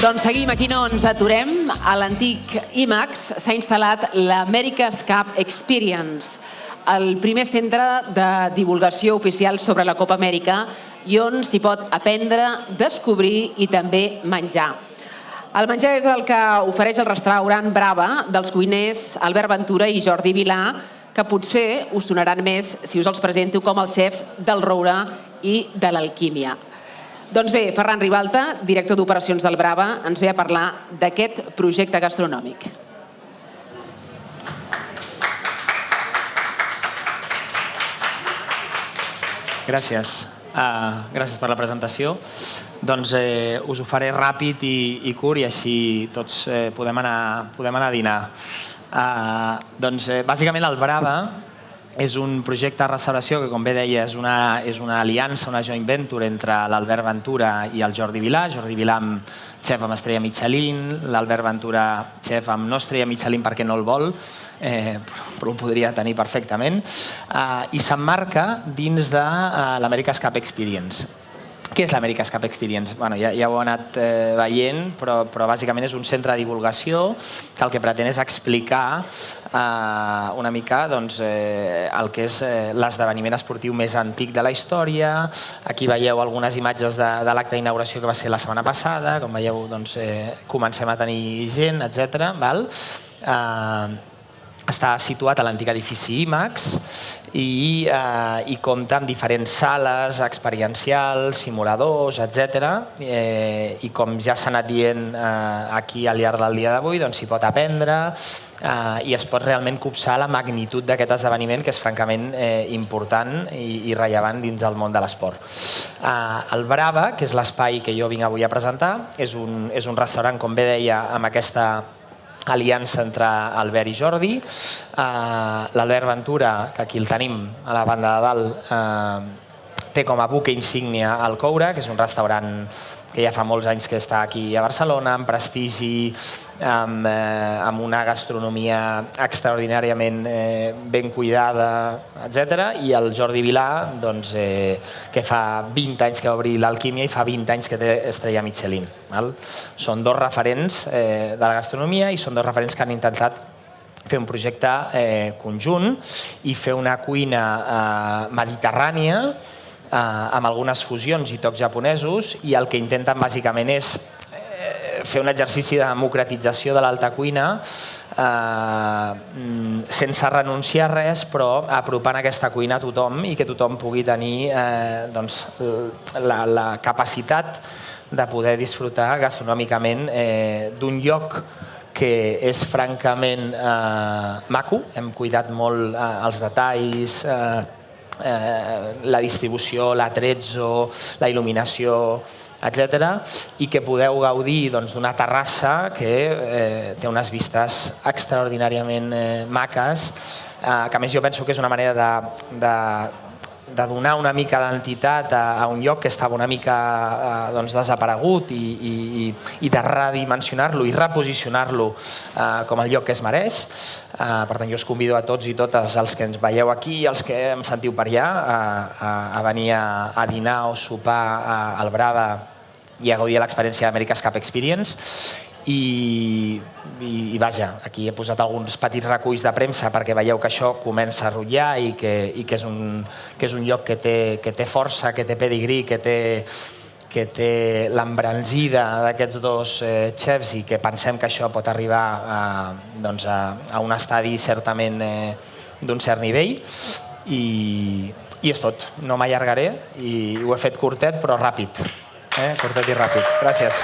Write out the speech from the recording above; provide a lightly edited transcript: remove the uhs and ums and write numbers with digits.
Doncs seguim, aquí no ens aturem. A l'antic IMAX s'ha instal·lat l'America's Cup Experience, el primer centre de divulgació oficial sobre la Copa Amèrica i on s'hi pot aprendre, descobrir i també menjar. El menjar és el que ofereix el restaurant Brava dels cuiners Albert Ventura i Jordi Vilà, que potser us sonaran més si us els presento com els xefs del Roure i de l'Alquímia. Doncs bé, Ferran Ribalta, director d'operacions del Brava, ens ve a parlar d'aquest projecte gastronòmic. Gràcies. Gràcies per la presentació. Doncs us ho faré ràpid i curt i així tots podem anar a dinar. Doncs bàsicament el Brava és un projecte de restauració que, com bé deia, és una aliança, una joint venture entre l'Albert Ventura i el Jordi Vilà. Jordi Vilà, xef amb estrella Michelin, l'Albert Ventura, xef amb no estrella Michelin perquè no el vol, però ho podria tenir perfectament, i s'emmarca dins de l'America's Cup Experience. Què és l'America's Cup Experience? Ja ho he anat veient, però bàsicament és un centre de divulgació que el que pretén és explicar una mica el que és l'esdeveniment esportiu més antic de la història. Aquí veieu algunes imatges de l'acte d'inauguració que va ser la setmana passada. Com veieu, comencem a tenir gent, etc. Està situat a l'antic edifici IMAX i compta amb diferents sales experiencials, simuladors, etc. I com ja s'ha anat dient aquí al llarg del dia d'avui, s'hi pot aprendre i es pot realment copsar la magnitud d'aquest esdeveniment, que és francament important i rellevant dins del món de l'esport. El Brava, que és l'espai que jo vinc avui a presentar, és un restaurant, com bé deia, amb aquesta aliança entre Albert i Jordi. L'Albert Ventura, que aquí el tenim a la banda de dalt, té com a buque insígnia el Coure, que és un restaurant que ja fa molts anys que està aquí a Barcelona, amb prestigi, amb una gastronomia extraordinàriament ben cuidada, etc. I el Jordi Vilà, que fa 20 anys que va obrir l'Alquímia i fa 20 anys que té estrella Michelin. Són dos referents de la gastronomia i són dos referents que han intentat fer un projecte conjunt i fer una cuina mediterrània amb algunes fusions i tocs japonesos, i el que intenten bàsicament és fer un exercici de democratització de l'alta cuina sense renunciar a res, però apropant aquesta cuina a tothom i que tothom pugui tenir la capacitat de poder disfrutar gastronòmicament d'un lloc que és francament maco. Hem cuidat molt els detalls, la distribució, l'atrezzo, la il·luminació, etc. I que podeu gaudir d'una terrassa que té unes vistes extraordinàriament maques, que a més jo penso que és una manera de donar una mica d'entitat a un lloc que estava una mica desaparegut i de redimensionar-lo i reposicionar-lo com el lloc que es mereix. Per tant, jo us convido a tots i totes els que ens veieu aquí i els que em sentiu per allà a venir a dinar o sopar al Brava i a gaudir de l'experiència d'America's Cup Experience. I vaja, aquí he posat alguns petits reculls de premsa perquè veieu que això comença a rotllar i que és un lloc que té força, que té pedigrí, que té l'embranzida d'aquests dos xefs i que pensem que això pot arribar a un estadi certament d'un cert nivell. I és tot, no m'allargaré i ho he fet curtet però ràpid. Curtet i ràpid. Gràcies.